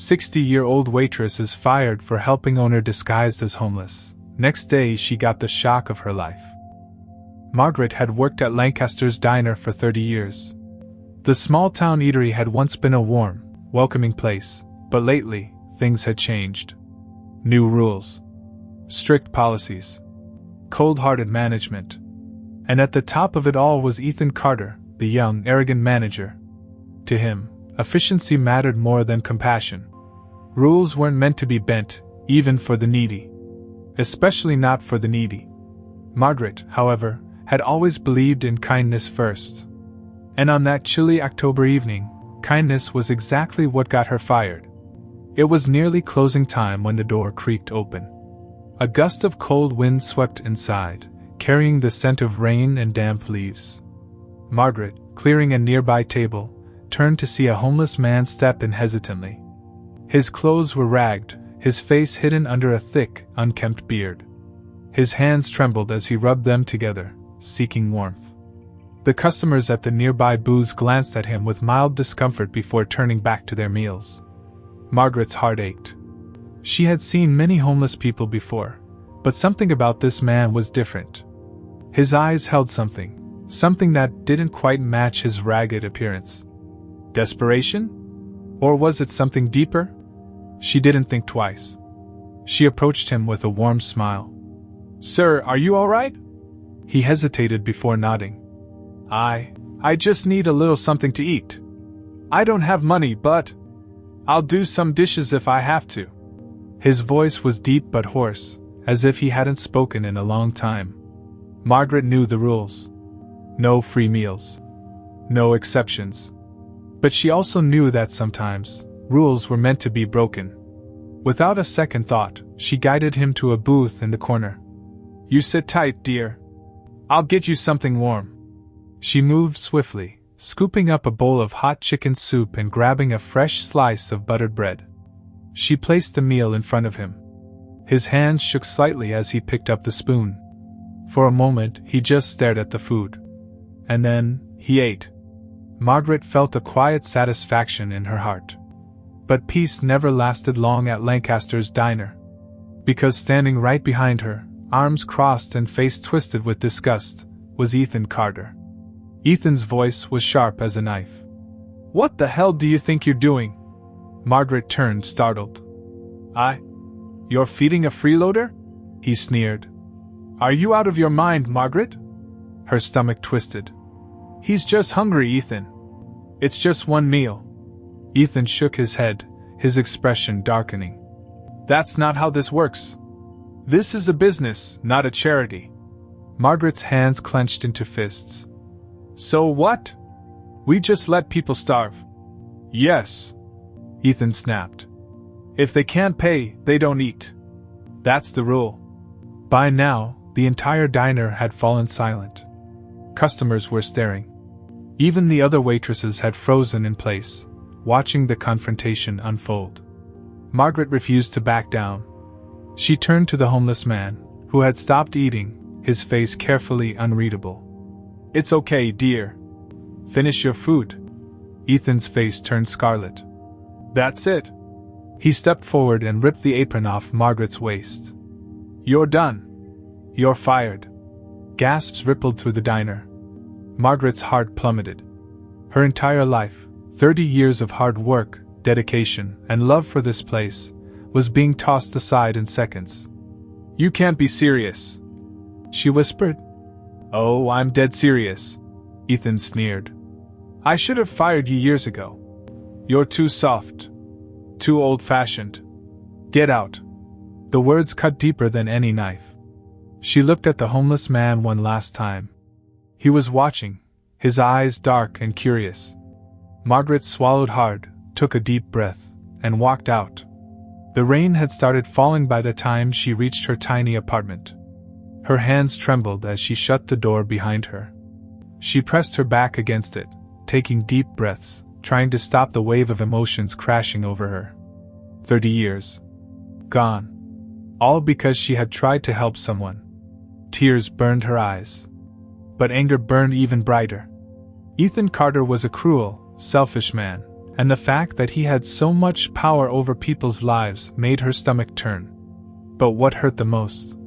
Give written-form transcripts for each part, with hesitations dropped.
60-year-old waitress is fired for helping owner disguised as homeless. Next day she got the shock of her life. Margaret had worked at Lancaster's diner for 30 years. The small-town eatery had once been a warm, welcoming place, but lately, things had changed. New rules. Strict policies. Cold-hearted management. And at the top of it all was Ethan Carter, the young, arrogant manager. To him, efficiency mattered more than compassion. Rules weren't meant to be bent, even for the needy. Especially not for the needy. Margaret, however, had always believed in kindness first. And on that chilly October evening, kindness was exactly what got her fired. It was nearly closing time when the door creaked open. A gust of cold wind swept inside, carrying the scent of rain and damp leaves. Margaret, clearing a nearby table, turned to see a homeless man step in hesitantly. His clothes were ragged, his face hidden under a thick, unkempt beard. His hands trembled as he rubbed them together, seeking warmth. The customers at the nearby booths glanced at him with mild discomfort before turning back to their meals. Margaret's heart ached. She had seen many homeless people before, but something about this man was different. His eyes held something that didn't quite match his ragged appearance. Desperation? Or was it something deeper? She didn't think twice. She approached him with a warm smile. "Sir, are you all right?" He hesitated before nodding. I just need a little something to eat. I don't have money, but I'll do some dishes if I have to." His voice was deep but hoarse, as if he hadn't spoken in a long time. Margaret knew the rules. No free meals. No exceptions. But she also knew that sometimes, rules were meant to be broken. Without a second thought, she guided him to a booth in the corner. "You sit tight, dear. I'll get you something warm." She moved swiftly, scooping up a bowl of hot chicken soup and grabbing a fresh slice of buttered bread. She placed the meal in front of him. His hands shook slightly as he picked up the spoon. For a moment, he just stared at the food. And then, he ate. Margaret felt a quiet satisfaction in her heart. But peace never lasted long at Lancaster's diner. Because standing right behind her, arms crossed and face twisted with disgust, was Ethan Carter. Ethan's voice was sharp as a knife. "What the hell do you think you're doing?" Margaret turned, startled. You're feeding a freeloader?" he sneered. "Are you out of your mind, Margaret?" Her stomach twisted. "He's just hungry, Ethan. It's just one meal." Ethan shook his head, his expression darkening. "That's not how this works. This is a business, not a charity." Margaret's hands clenched into fists. "So what? We just let people starve?" "Yes," Ethan snapped. "If they can't pay, they don't eat. That's the rule." By now, the entire diner had fallen silent. Customers were staring. Even the other waitresses had frozen in place, watching the confrontation unfold. Margaret refused to back down. She turned to the homeless man, who had stopped eating, his face carefully unreadable. "It's okay, dear. Finish your food." Ethan's face turned scarlet. "That's it." He stepped forward and ripped the apron off Margaret's waist. "You're done. You're fired." Gasps rippled through the diner. Margaret's heart plummeted. Her entire life, 30 years of hard work, dedication, and love for this place, was being tossed aside in seconds. "You can't be serious," she whispered. "Oh, I'm dead serious," Ethan sneered. "I should have fired you years ago. You're too soft. Too old-fashioned. Get out." The words cut deeper than any knife. She looked at the homeless man one last time. He was watching, his eyes dark and curious. Margaret swallowed hard, took a deep breath, and walked out. The rain had started falling by the time she reached her tiny apartment. Her hands trembled as she shut the door behind her. She pressed her back against it, taking deep breaths, trying to stop the wave of emotions crashing over her. 30 years. Gone. All because she had tried to help someone. Tears burned her eyes. But anger burned even brighter. Ethan Carter was a cruel, selfish man, and the fact that he had so much power over people's lives made her stomach turn. But what hurt the most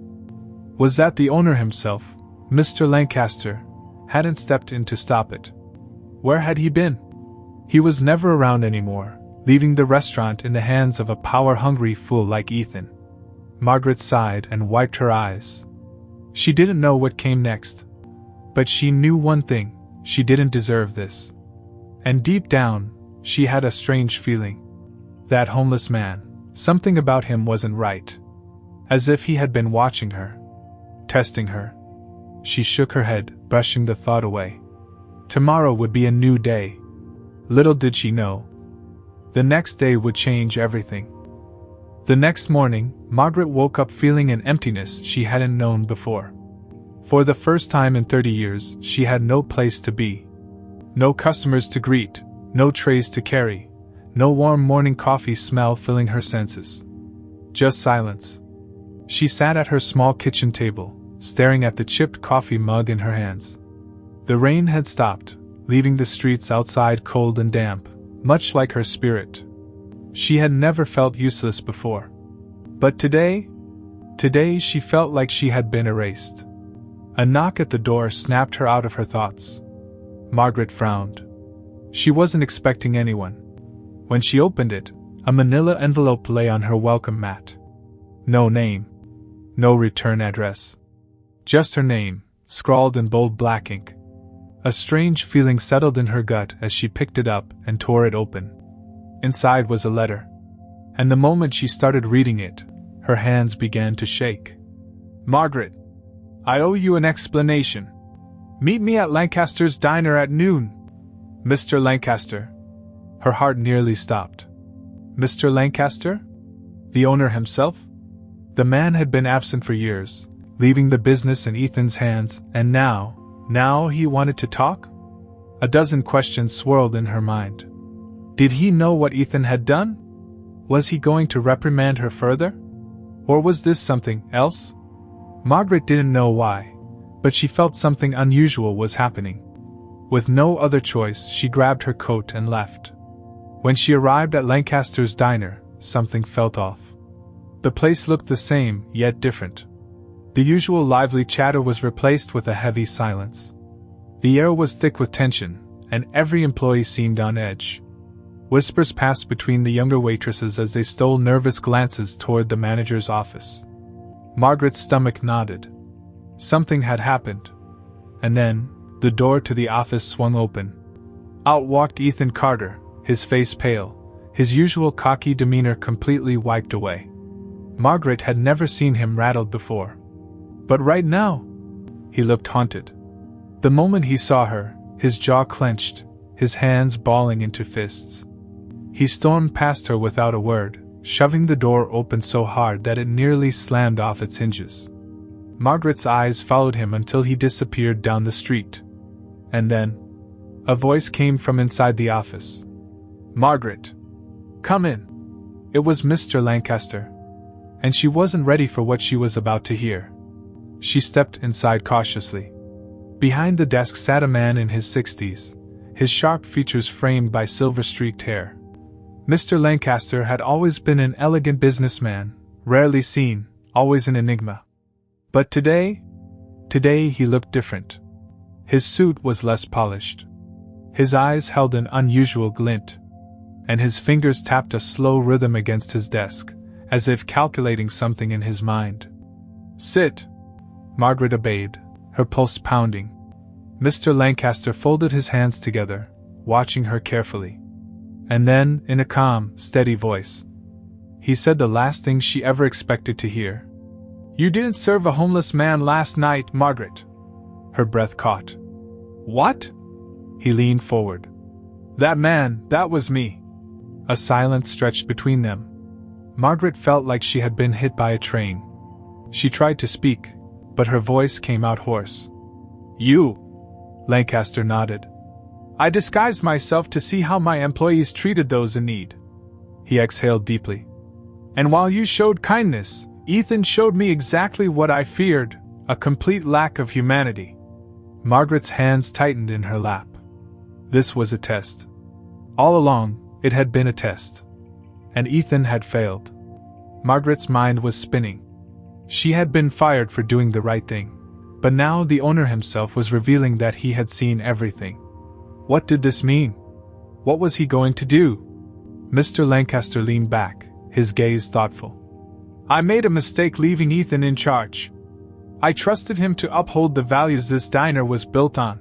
was that the owner himself, Mr. Lancaster, hadn't stepped in to stop it. Where had he been? He was never around anymore, leaving the restaurant in the hands of a power-hungry fool like Ethan. Margaret sighed and wiped her eyes. She didn't know what came next. But she knew one thing: she didn't deserve this. And deep down, she had a strange feeling. That homeless man, something about him wasn't right. As if he had been watching her, testing her. She shook her head, brushing the thought away. Tomorrow would be a new day. Little did she know, the next day would change everything. The next morning, Margaret woke up feeling an emptiness she hadn't known before. For the first time in 30 years, she had no place to be. No customers to greet, no trays to carry, no warm morning coffee smell filling her senses. Just silence. She sat at her small kitchen table, staring at the chipped coffee mug in her hands. The rain had stopped, leaving the streets outside cold and damp, much like her spirit. She had never felt useless before. But today she felt like she had been erased. A knock at the door snapped her out of her thoughts. Margaret frowned. She wasn't expecting anyone. When she opened it, a manila envelope lay on her welcome mat. No name. No return address. Just her name, scrawled in bold black ink. A strange feeling settled in her gut as she picked it up and tore it open. Inside was a letter. And the moment she started reading it, her hands began to shake. Margaret, I owe you an explanation. Meet me at Lancaster's diner at noon. Mr. Lancaster. Her heart nearly stopped. Mr. Lancaster? The owner himself? The man had been absent for years, leaving the business in Ethan's hands, and now he wanted to talk? A dozen questions swirled in her mind. Did he know what Ethan had done? Was he going to reprimand her further? Or was this something else? Margaret didn't know why, but she felt something unusual was happening. With no other choice, she grabbed her coat and left. When she arrived at Lancaster's diner, something felt off. The place looked the same, yet different. The usual lively chatter was replaced with a heavy silence. The air was thick with tension, and every employee seemed on edge. Whispers passed between the younger waitresses as they stole nervous glances toward the manager's office. Margaret's stomach nodded. Something had happened. And then, the door to the office swung open. Out walked Ethan Carter, his face pale, his usual cocky demeanor completely wiped away. Margaret had never seen him rattled before. But right now, he looked haunted. The moment he saw her, his jaw clenched, his hands balling into fists. He stormed past her without a word, shoving the door open so hard that it nearly slammed off its hinges. Margaret's eyes followed him until he disappeared down the street. And then, a voice came from inside the office. Margaret! Come in! It was Mr. Lancaster. And she wasn't ready for what she was about to hear. She stepped inside cautiously. Behind the desk sat a man in his 60s, his sharp features framed by silver-streaked hair. Mr. Lancaster had always been an elegant businessman, rarely seen, always an enigma. But today he looked different. His suit was less polished. His eyes held an unusual glint, and his fingers tapped a slow rhythm against his desk, as if calculating something in his mind. Sit! Margaret obeyed, her pulse pounding. Mr. Lancaster folded his hands together, watching her carefully. And then, in a calm, steady voice, he said the last thing she ever expected to hear. You didn't serve a homeless man last night, Margaret. Her breath caught. What? He leaned forward. That man, that was me. A silence stretched between them. Margaret felt like she had been hit by a train. She tried to speak, but her voice came out hoarse. You? Lancaster nodded. I disguised myself to see how my employees treated those in need. He exhaled deeply. And while you showed kindness, Ethan showed me exactly what I feared, a complete lack of humanity. Margaret's hands tightened in her lap. This was a test. All along, It had been a test. And Ethan had failed. Margaret's mind was spinning. She had been fired for doing the right thing, but now the owner himself was revealing that he had seen everything. What did this mean? What was he going to do? Mr. Lancaster leaned back, his gaze thoughtful. I made a mistake leaving Ethan in charge. I trusted him to uphold the values this diner was built on.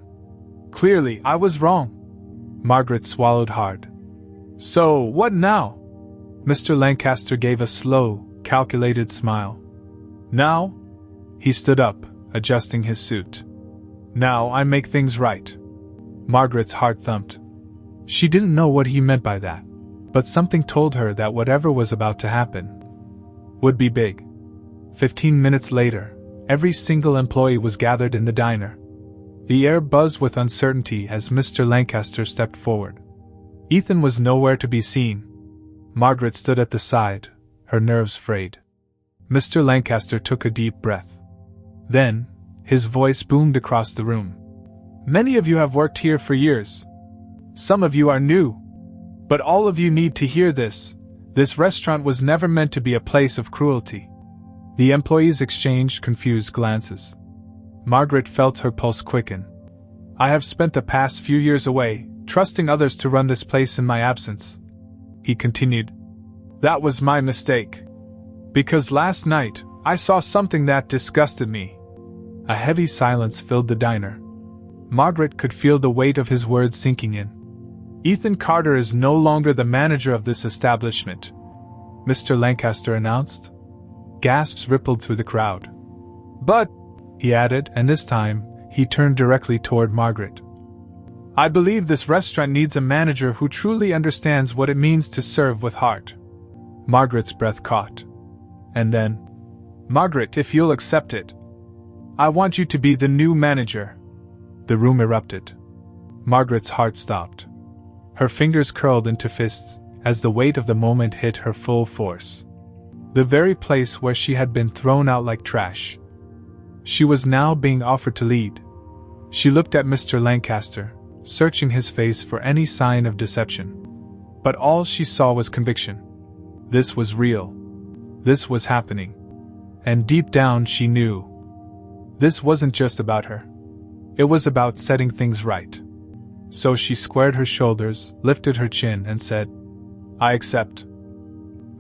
Clearly, I was wrong. Margaret swallowed hard. So, what now? Mr. Lancaster gave a slow, calculated smile. Now? He stood up, adjusting his suit. Now I make things right. Margaret's heart thumped. She didn't know what he meant by that, but something told her that whatever was about to happen would be big. 15 minutes later, every single employee was gathered in the diner. The air buzzed with uncertainty as Mr. Lancaster stepped forward. Ethan was nowhere to be seen. Margaret stood at the side, her nerves frayed. Mr. Lancaster took a deep breath. Then, his voice boomed across the room. Many of you have worked here for years. Some of you are new. But all of you need to hear this. This restaurant was never meant to be a place of cruelty. The employees exchanged confused glances. Margaret felt her pulse quicken. I have spent the past few years away, trusting others to run this place in my absence. He continued. That was my mistake. Because last night, I saw something that disgusted me. A heavy silence filled the diner. Margaret could feel the weight of his words sinking in. Ethan Carter is no longer the manager of this establishment, Mr. Lancaster announced. Gasps rippled through the crowd. But, he added, and this time, he turned directly toward Margaret. I believe this restaurant needs a manager who truly understands what it means to serve with heart. Margaret's breath caught. And then, Margaret, if you'll accept it, I want you to be the new manager. The room erupted. Margaret's heart stopped. Her fingers curled into fists as the weight of the moment hit her full force. The very place where she had been thrown out like trash. She was now being offered to lead. She looked at Mr. Lancaster, searching his face for any sign of deception. But all she saw was conviction. This was real. This was happening. And deep down she knew. This wasn't just about her. It was about setting things right. So she squared her shoulders, lifted her chin, and said, I accept.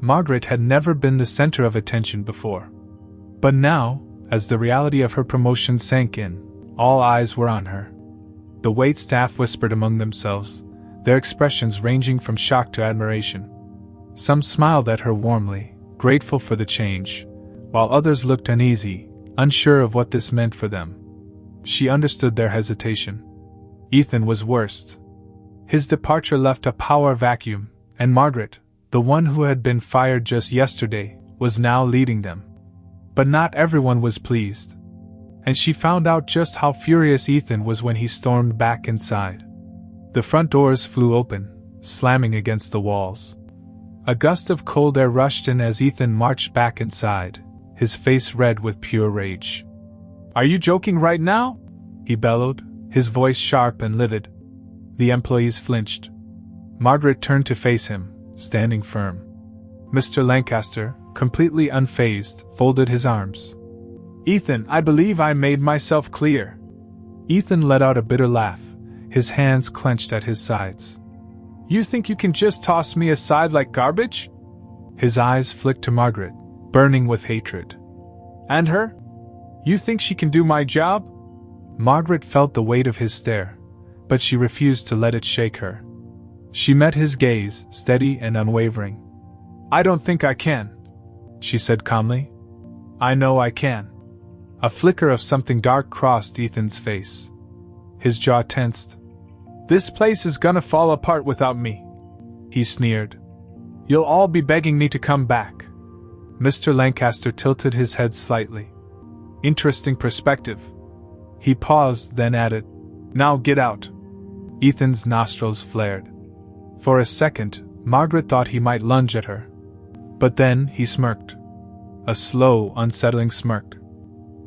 Margaret had never been the center of attention before. But now, as the reality of her promotion sank in, all eyes were on her. The wait staff whispered among themselves, their expressions ranging from shock to admiration. Some smiled at her warmly, grateful for the change, while others looked uneasy, unsure of what this meant for them. She understood their hesitation. Ethan was worst. His departure left a power vacuum, and Margaret, the one who had been fired just yesterday, was now leading them. But not everyone was pleased. And she found out just how furious Ethan was when he stormed back inside. The front doors flew open, slamming against the walls. A gust of cold air rushed in as Ethan marched back inside, his face red with pure rage. Are you joking right now? He bellowed, his voice sharp and livid. The employees flinched. Margaret turned to face him, standing firm. Mr. Lancaster, completely unfazed, folded his arms. Ethan, I believe I made myself clear. Ethan let out a bitter laugh, his hands clenched at his sides. You think you can just toss me aside like garbage? His eyes flicked to Margaret, burning with hatred. And her? You think she can do my job? Margaret felt the weight of his stare, but she refused to let it shake her. She met his gaze, steady and unwavering. I don't think I can, she said calmly. I know I can. A flicker of something dark crossed Ethan's face. His jaw tensed. This place is gonna fall apart without me, he sneered. You'll all be begging me to come back. Mr. Lancaster tilted his head slightly. Interesting perspective. He paused, then added, Now get out. Ethan's nostrils flared. For a second, Margaret thought he might lunge at her. But then he smirked. A slow, unsettling smirk.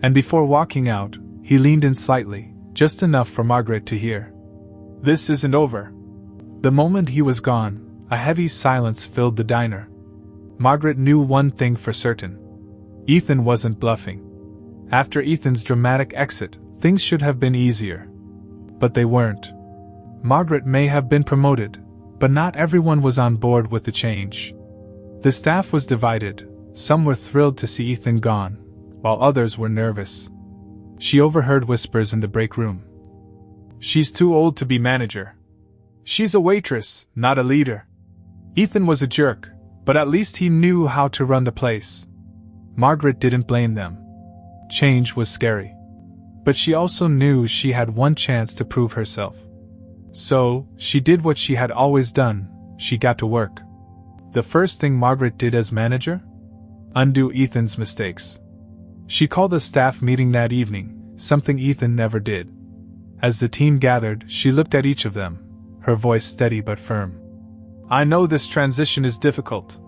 And before walking out, he leaned in slightly, just enough for Margaret to hear. This isn't over. The moment he was gone, A heavy silence filled the diner. Margaret knew one thing for certain. Ethan wasn't bluffing. After Ethan's dramatic exit, things should have been easier. But they weren't. Margaret may have been promoted, but not everyone was on board with the change. The staff was divided. Some were thrilled to see Ethan gone, while others were nervous. She overheard whispers in the break room. "She's too old to be manager. She's a waitress, not a leader." Ethan was a jerk, but at least he knew how to run the place. Margaret didn't blame them. Change was scary. But she also knew she had one chance to prove herself. So, she did what she had always done. She got to work. The first thing Margaret did as manager? Undo Ethan's mistakes. She called a staff meeting that evening, something Ethan never did. As the team gathered, she looked at each of them, her voice steady but firm. "I know this transition is difficult,"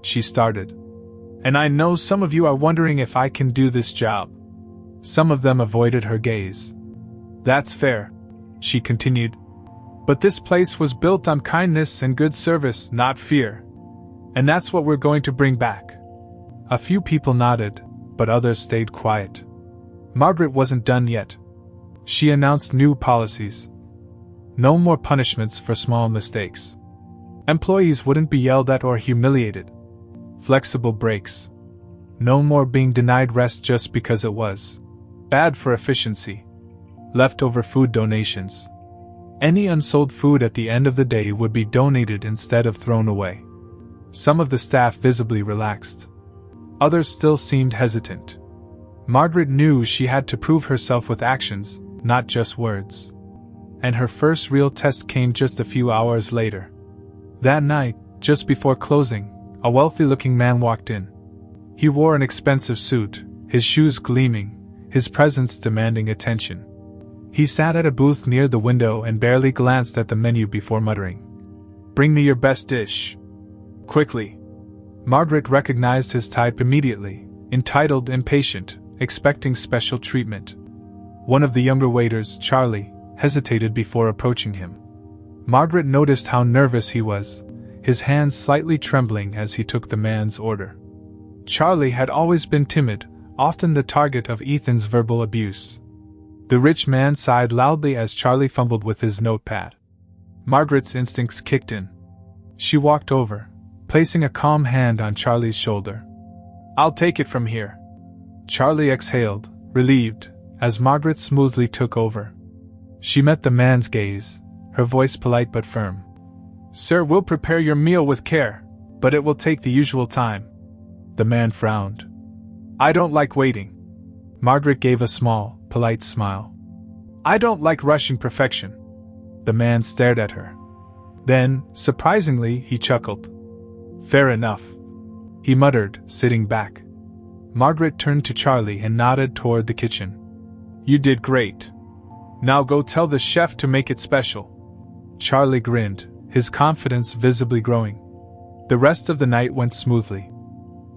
she started. "And I know some of you are wondering if I can do this job." Some of them avoided her gaze. "That's fair," she continued. "But this place was built on kindness and good service, not fear. And that's what we're going to bring back." A few people nodded, but others stayed quiet. Margaret wasn't done yet. She announced new policies. No more punishments for small mistakes. Employees wouldn't be yelled at or humiliated. Flexible breaks. No more being denied rest just because it was bad for efficiency. Leftover food donations. Any unsold food at the end of the day would be donated instead of thrown away. Some of the staff visibly relaxed. Others still seemed hesitant. Margaret knew she had to prove herself with actions, not just words. And her first real test came just a few hours later. That night, just before closing, a wealthy-looking man walked in. He wore an expensive suit, his shoes gleaming, his presence demanding attention. He sat at a booth near the window and barely glanced at the menu before muttering, "Bring me your best dish. Quickly." Margaret recognized his type immediately, entitled, impatient, expecting special treatment. One of the younger waiters, Charlie, hesitated before approaching him. Margaret noticed how nervous he was, his hands slightly trembling as he took the man's order. Charlie had always been timid, often the target of Ethan's verbal abuse. The rich man sighed loudly as Charlie fumbled with his notepad. Margaret's instincts kicked in. She walked over, placing a calm hand on Charlie's shoulder. "I'll take it from here." Charlie exhaled, relieved, as Margaret smoothly took over. She met the man's gaze, her voice polite but firm. "Sir, we'll prepare your meal with care, but it will take the usual time." The man frowned. "I don't like waiting." Margaret gave a small, polite smile. "I don't like rushing perfection." The man stared at her. Then, surprisingly, he chuckled. "Fair enough," he muttered, sitting back. Margaret turned to Charlie and nodded toward the kitchen. "You did great. Now go tell the chef to make it special." Charlie grinned, his confidence visibly growing. The rest of the night went smoothly.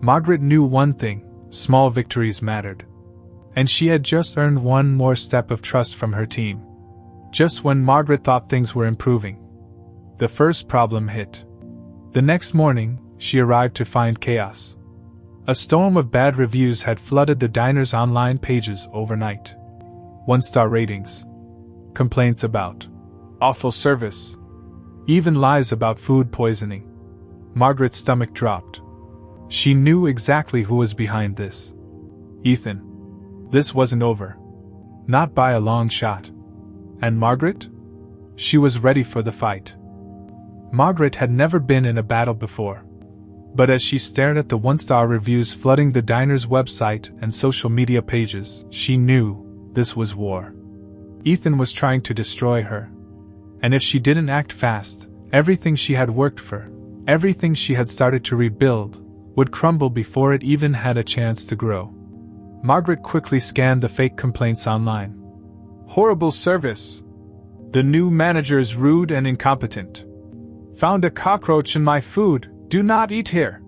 Margaret knew one thing: small victories mattered. And she had just earned one more step of trust from her team. Just when Margaret thought things were improving, the first problem hit. The next morning, she arrived to find chaos. A storm of bad reviews had flooded the diner's online pages overnight. 1-star ratings. Complaints about awful service. Even lies about food poisoning. Margaret's stomach dropped. She knew exactly who was behind this. Ethan. This wasn't over. Not by a long shot. And Margaret? She was ready for the fight. Margaret had never been in a battle before. But as she stared at the 1-star reviews flooding the diner's website and social media pages, she knew this was war. Ethan was trying to destroy her. And if she didn't act fast, everything she had worked for, everything she had started to rebuild, would crumble before it even had a chance to grow. Margaret quickly scanned the fake complaints online. Horrible service. The new manager is rude and incompetent. Found a cockroach in my food, do not eat here.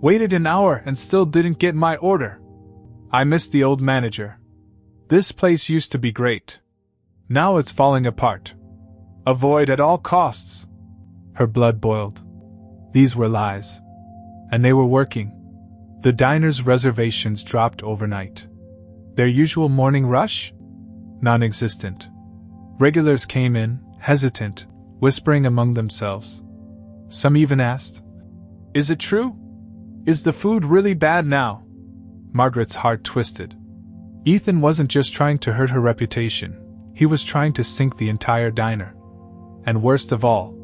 Waited an hour and still didn't get my order. I miss the old manager. This place used to be great. Now it's falling apart. Avoid at all costs. Her blood boiled. These were lies. And they were working. The diner's reservations dropped overnight. Their usual morning rush? Non-existent. Regulars came in, hesitant, whispering among themselves. Some even asked, "Is it true? Is the food really bad now?" Margaret's heart twisted. Ethan wasn't just trying to hurt her reputation, he was trying to sink the entire diner. And worst of all,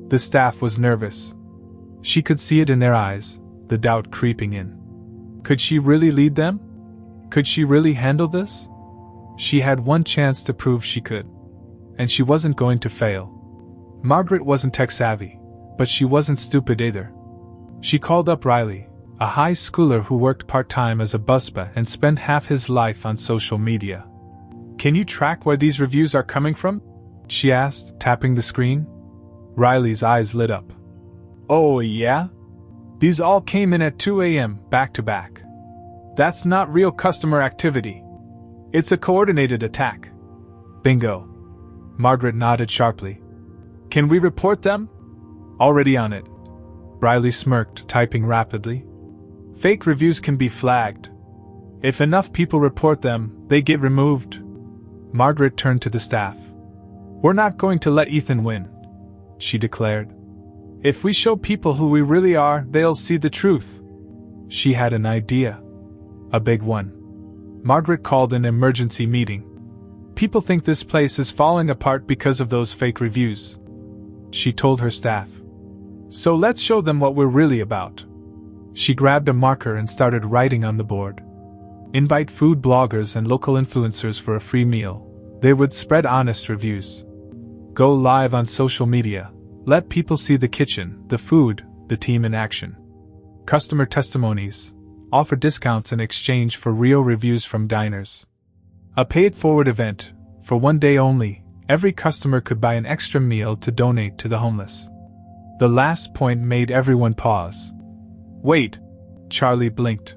the staff was nervous. She could see it in their eyes, the doubt creeping in. Could she really lead them? Could she really handle this? She had one chance to prove she could. And she wasn't going to fail. Margaret wasn't tech-savvy, but she wasn't stupid either. She called up Riley, a high schooler who worked part-time as a busboy and spent half his life on social media. "Can you track where these reviews are coming from?" she asked, tapping the screen. Riley's eyes lit up. "Oh, yeah? These all came in at 2 a.m., back to back. That's not real customer activity. It's a coordinated attack." "Bingo." Margaret nodded sharply. "Can we report them?" "Already on it." Riley smirked, typing rapidly. "Fake reviews can be flagged. If enough people report them, they get removed." Margaret turned to the staff. "We're not going to let Ethan win," she declared. "If we show people who we really are, they'll see the truth." She had an idea. A big one. Margaret called an emergency meeting. "People think this place is falling apart because of those fake reviews," she told her staff. "So let's show them what we're really about." She grabbed a marker and started writing on the board. Invite food bloggers and local influencers for a free meal. They would spread honest reviews. Go live on social media. Let people see the kitchen, the food, the team in action. Customer testimonies. Offer discounts in exchange for real reviews from diners. A paid-forward event. For one day only, every customer could buy an extra meal to donate to the homeless. The last point made everyone pause. "Wait," Charlie blinked.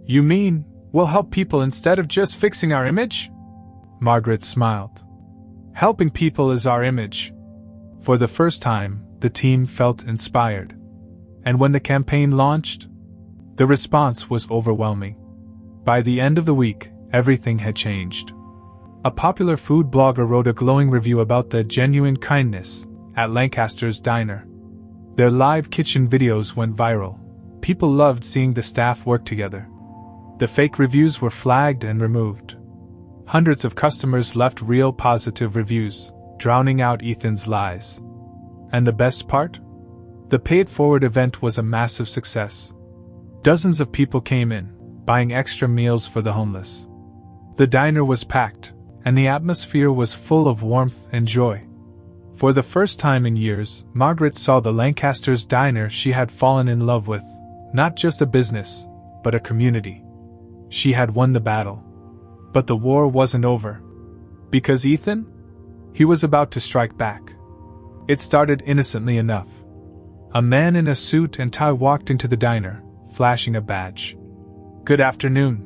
"You mean, we'll help people instead of just fixing our image?" Margaret smiled. "Helping people is our image." For the first time, the team felt inspired. And when the campaign launched, the response was overwhelming. By the end of the week, everything had changed. A popular food blogger wrote a glowing review about the genuine kindness at Lancaster's Diner. Their live kitchen videos went viral. People loved seeing the staff work together. The fake reviews were flagged and removed. Hundreds of customers left real positive reviews, drowning out Ethan's lies. And the best part? The paid-forward event was a massive success. Dozens of people came in, buying extra meals for the homeless. The diner was packed, and the atmosphere was full of warmth and joy. For the first time in years, Margaret saw the Lancaster's Diner she had fallen in love with, not just a business, but a community. She had won the battle. But the war wasn't over. Because Ethan? He was about to strike back. It started innocently enough. A man in a suit and tie walked into the diner, flashing a badge. "Good afternoon.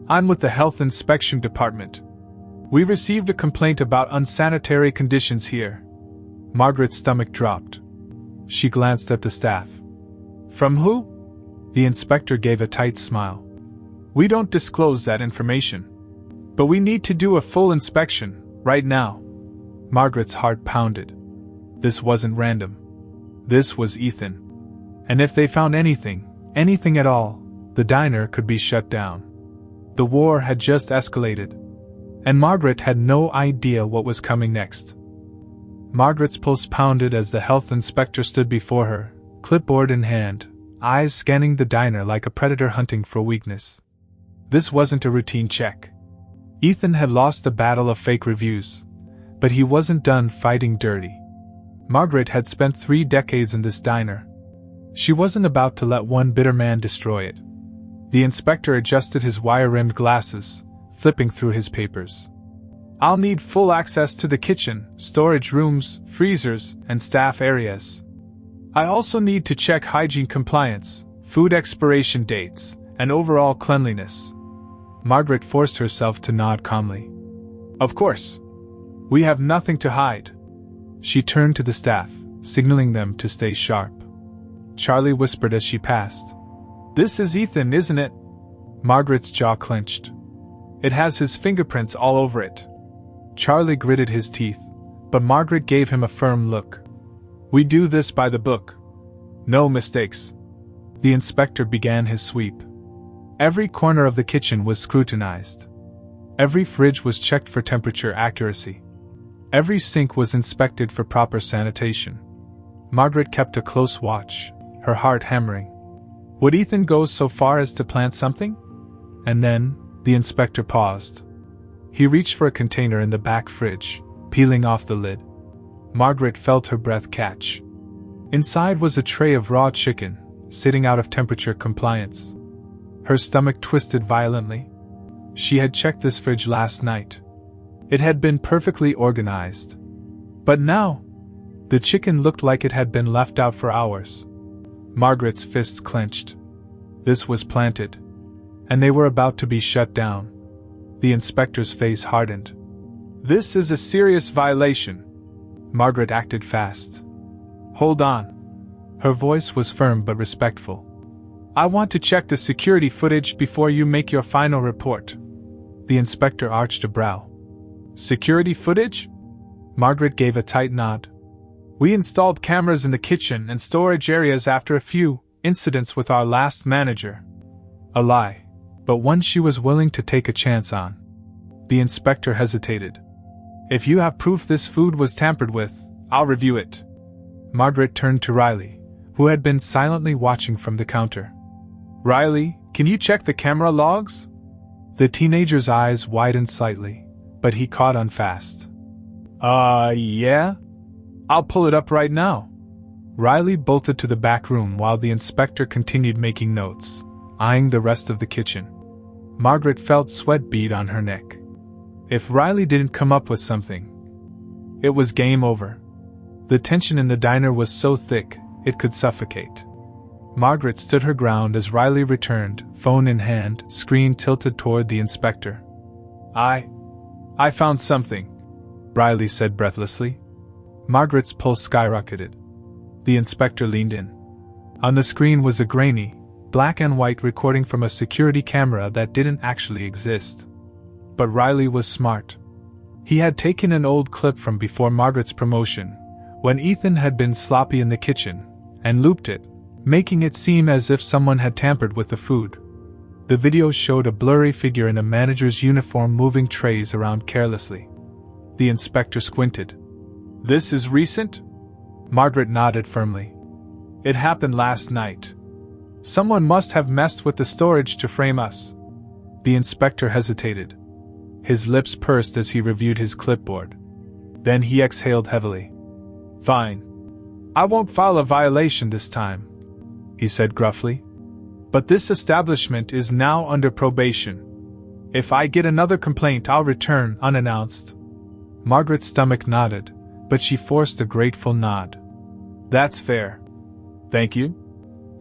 I'm with the Health Inspection Department. We received a complaint about unsanitary conditions here." Margaret's stomach dropped. She glanced at the staff. "From who?" The inspector gave a tight smile. "We don't disclose that information. But we need to do a full inspection, right now." Margaret's heart pounded. This wasn't random. This was Ethan. And if they found anything at all, the diner could be shut down. The war had just escalated. And Margaret had no idea what was coming next. Margaret's pulse pounded as the health inspector stood before her, clipboard in hand, eyes scanning the diner like a predator hunting for weakness. This wasn't a routine check. Ethan had lost the battle of fake reviews, but he wasn't done fighting dirty. Margaret had spent 3 decades in this diner. She wasn't about to let one bitter man destroy it. The inspector adjusted his wire-rimmed glasses, flipping through his papers. "I'll need full access to the kitchen, storage rooms, freezers, and staff areas. I also need to check hygiene compliance, food expiration dates, and overall cleanliness." Margaret forced herself to nod calmly. "Of course. We have nothing to hide." She turned to the staff. signaling them to stay sharp. Charlie whispered as she passed. "This is Ethan, isn't it?" Margaret's jaw clenched. "It has his fingerprints all over it." Charlie gritted his teeth, but Margaret gave him a firm look. "We do this by the book. No mistakes." The inspector began his sweep. Every corner of the kitchen was scrutinized. Every fridge was checked for temperature accuracy. Every sink was inspected for proper sanitation. Margaret kept a close watch, her heart hammering. Would Ethan go so far as to plant something? And then, the inspector paused. He reached for a container in the back fridge, peeling off the lid. Margaret felt her breath catch. Inside was a tray of raw chicken, sitting out of temperature compliance. Her stomach twisted violently. She had checked this fridge last night. It had been perfectly organized. But now, the chicken looked like it had been left out for hours. Margaret's fists clenched. This was planted. And they were about to be shut down. The inspector's face hardened. "This is a serious violation." Margaret acted fast. "Hold on." Her voice was firm but respectful. "I want to check the security footage before you make your final report." The inspector arched a brow. "Security footage?" Margaret gave a tight nod. "We installed cameras in the kitchen and storage areas after a few incidents with our last manager." A lie, but one she was willing to take a chance on. The inspector hesitated. "If you have proof this food was tampered with, I'll review it." Margaret turned to Riley, who had been silently watching from the counter. "Riley, can you check the camera logs?" The teenager's eyes widened slightly, but he caught on fast. Yeah? I'll pull it up right now." Riley bolted to the back room while the inspector continued making notes, eyeing the rest of the kitchen. Margaret felt sweat bead on her neck. If Riley didn't come up with something, it was game over. The tension in the diner was so thick, it could suffocate. Margaret stood her ground as Riley returned, phone in hand, screen tilted toward the inspector. I found something," Riley said breathlessly. Margaret's pulse skyrocketed. The inspector leaned in. On the screen was a grainy, black and white recording from a security camera that didn't actually exist. But Riley was smart. He had taken an old clip from before Margaret's promotion, when Ethan had been sloppy in the kitchen, and looped it, making it seem as if someone had tampered with the food. The video showed a blurry figure in a manager's uniform moving trays around carelessly. The inspector squinted. "This is recent?" Margaret nodded firmly. "It happened last night. Someone must have messed with the storage to frame us." The inspector hesitated. His lips pursed as he reviewed his clipboard. Then he exhaled heavily. "Fine. I won't file a violation this time," he said gruffly. "But this establishment is now under probation. If I get another complaint, I'll return unannounced." Margaret's stomach nodded, but she forced a grateful nod. "That's fair. Thank you."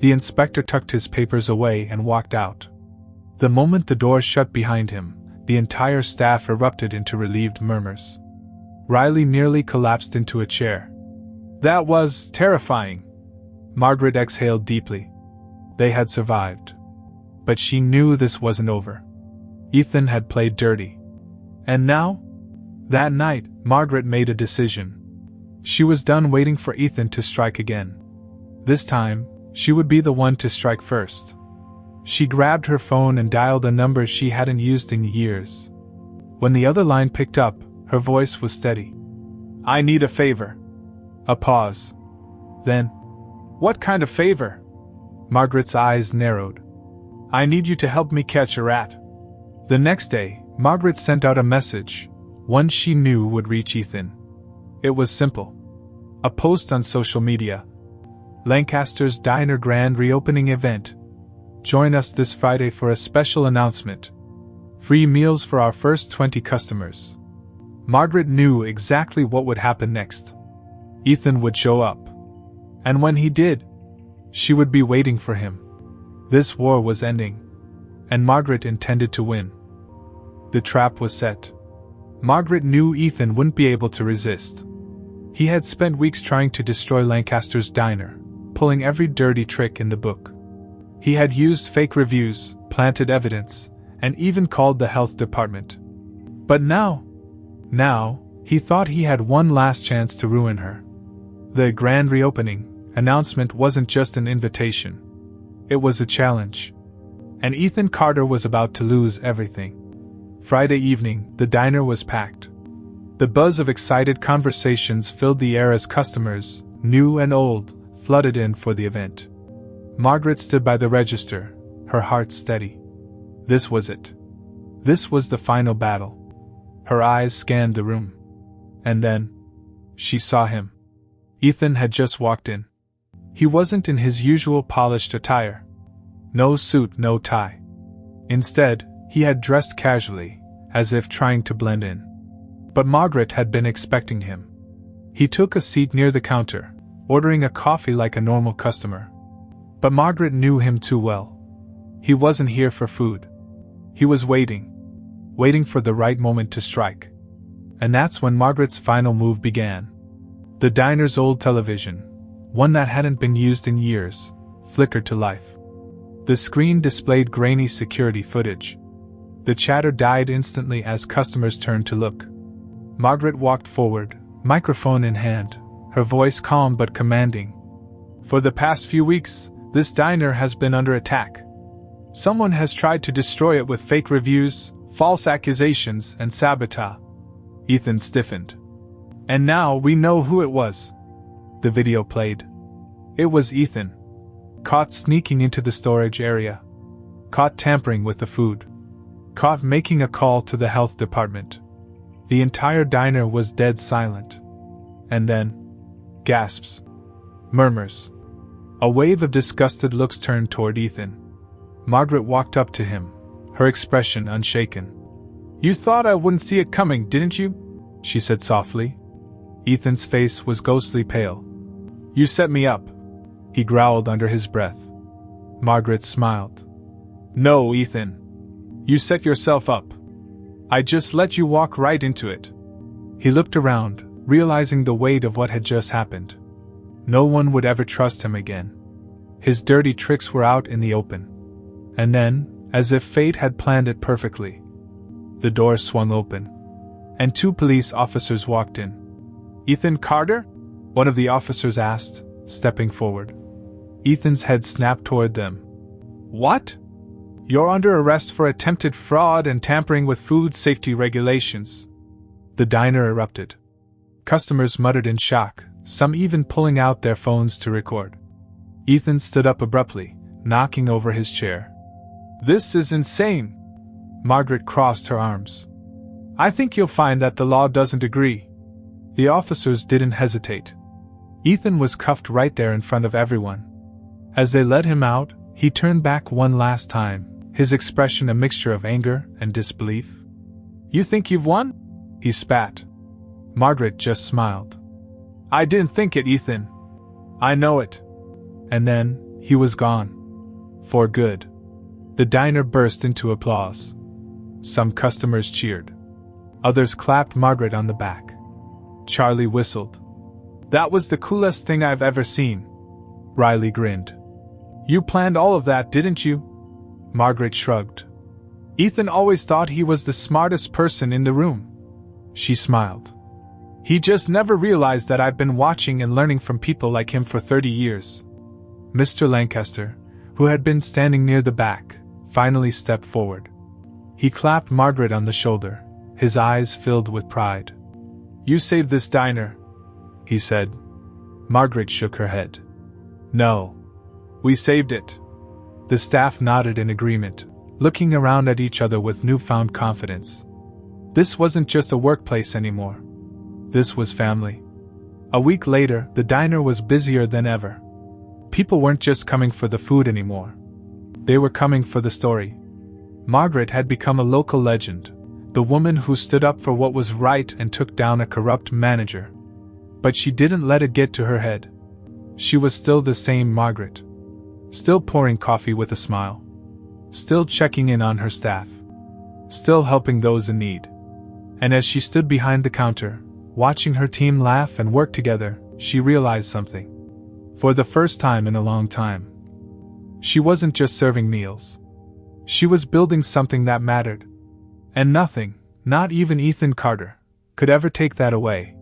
The inspector tucked his papers away and walked out. The moment the door shut behind him, the entire staff erupted into relieved murmurs. Riley nearly collapsed into a chair. "That was terrifying." Margaret exhaled deeply. They had survived. But she knew this wasn't over. Ethan had played dirty. And now? That night, Margaret made a decision. She was done waiting for Ethan to strike again. This time, she would be the one to strike first. She grabbed her phone and dialed a number she hadn't used in years. When the other line picked up, her voice was steady. "I need a favor." A pause. Then, "What kind of favor?" Margaret's eyes narrowed. "I need you to help me catch a rat." The next day, Margaret sent out a message, one she knew would reach Ethan. It was simple. A post on social media. "Lancaster's Diner Grand Reopening Event. Join us this Friday for a special announcement. Free meals for our first 20 customers." Margaret knew exactly what would happen next. Ethan would show up. And when he did, she would be waiting for him. This war was ending. And Margaret intended to win. The trap was set. Margaret knew Ethan wouldn't be able to resist. He had spent weeks trying to destroy Lancaster's diner, pulling every dirty trick in the book. He had used fake reviews, planted evidence, and even called the health department. But now, he thought he had one last chance to ruin her. The grand reopening announcement wasn't just an invitation. It was a challenge. And Ethan Carter was about to lose everything. Friday evening, the diner was packed. The buzz of excited conversations filled the air as customers, new and old, flooded in for the event. Margaret stood by the register, her heart steady. This was it. This was the final battle. Her eyes scanned the room. And then, she saw him. Ethan had just walked in. He wasn't in his usual polished attire. No suit, no tie. Instead, he had dressed casually, as if trying to blend in. But Margaret had been expecting him. He took a seat near the counter, ordering a coffee like a normal customer. But Margaret knew him too well. He wasn't here for food. He was waiting for the right moment to strike. And that's when Margaret's final move began. The diner's old television, one that hadn't been used in years, flickered to life. The screen displayed grainy security footage. The chatter died instantly as customers turned to look. Margaret walked forward, microphone in hand, her voice calm but commanding. For the past few weeks, this diner has been under attack. Someone has tried to destroy it with fake reviews, false accusations, and sabotage. Ethan stiffened. And now we know who it was. The video played. It was Ethan. Caught sneaking into the storage area. Caught tampering with the food. Caught making a call to the health department. The entire diner was dead silent. And then, gasps. Murmurs. A wave of disgusted looks turned toward Ethan. Margaret walked up to him, her expression unshaken. "You thought I wouldn't see it coming, didn't you?" she said softly. Ethan's face was ghostly pale. "You set me up," he growled under his breath. Margaret smiled. "No, Ethan. You set yourself up. I just let you walk right into it." He looked around, realizing the weight of what had just happened. No one would ever trust him again. His dirty tricks were out in the open. And then, as if fate had planned it perfectly, the door swung open, and 2 police officers walked in. "Ethan Carter?" one of the officers asked, stepping forward. Ethan's head snapped toward them. "What? You're under arrest for attempted fraud and tampering with food safety regulations." The diner erupted. Customers muttered in shock, some even pulling out their phones to record. Ethan stood up abruptly, knocking over his chair. "This is insane!" Margaret crossed her arms. "I think you'll find that the law doesn't agree." The officers didn't hesitate. Ethan was cuffed right there in front of everyone. As they led him out, he turned back one last time, his expression a mixture of anger and disbelief. "You think you've won?" he spat. Margaret just smiled. "I didn't think it, Ethan. I know it." And then, he was gone. For good. The diner burst into applause. Some customers cheered. Others clapped Margaret on the back. Charlie whistled. "That was the coolest thing I've ever seen." Riley grinned. "You planned all of that, didn't you?" Margaret shrugged. "Ethan always thought he was the smartest person in the room." She smiled. "He just never realized that I've been watching and learning from people like him for 30 years. Mr. Lancaster, who had been standing near the back, finally stepped forward. He clapped Margaret on the shoulder, his eyes filled with pride. "You saved this diner," he said. Margaret shook her head. "No. We saved it." The staff nodded in agreement, looking around at each other with newfound confidence. This wasn't just a workplace anymore. This was family. A week later, the diner was busier than ever. People weren't just coming for the food anymore. They were coming for the story. Margaret had become a local legend, the woman who stood up for what was right and took down a corrupt manager. But she didn't let it get to her head. She was still the same Margaret. Still pouring coffee with a smile. Still checking in on her staff. Still helping those in need. And as she stood behind the counter, Watching her team laugh and work together, she realized something. For the first time in a long time, she wasn't just serving meals. She was building something that mattered. And nothing, not even Ethan Carter, could ever take that away.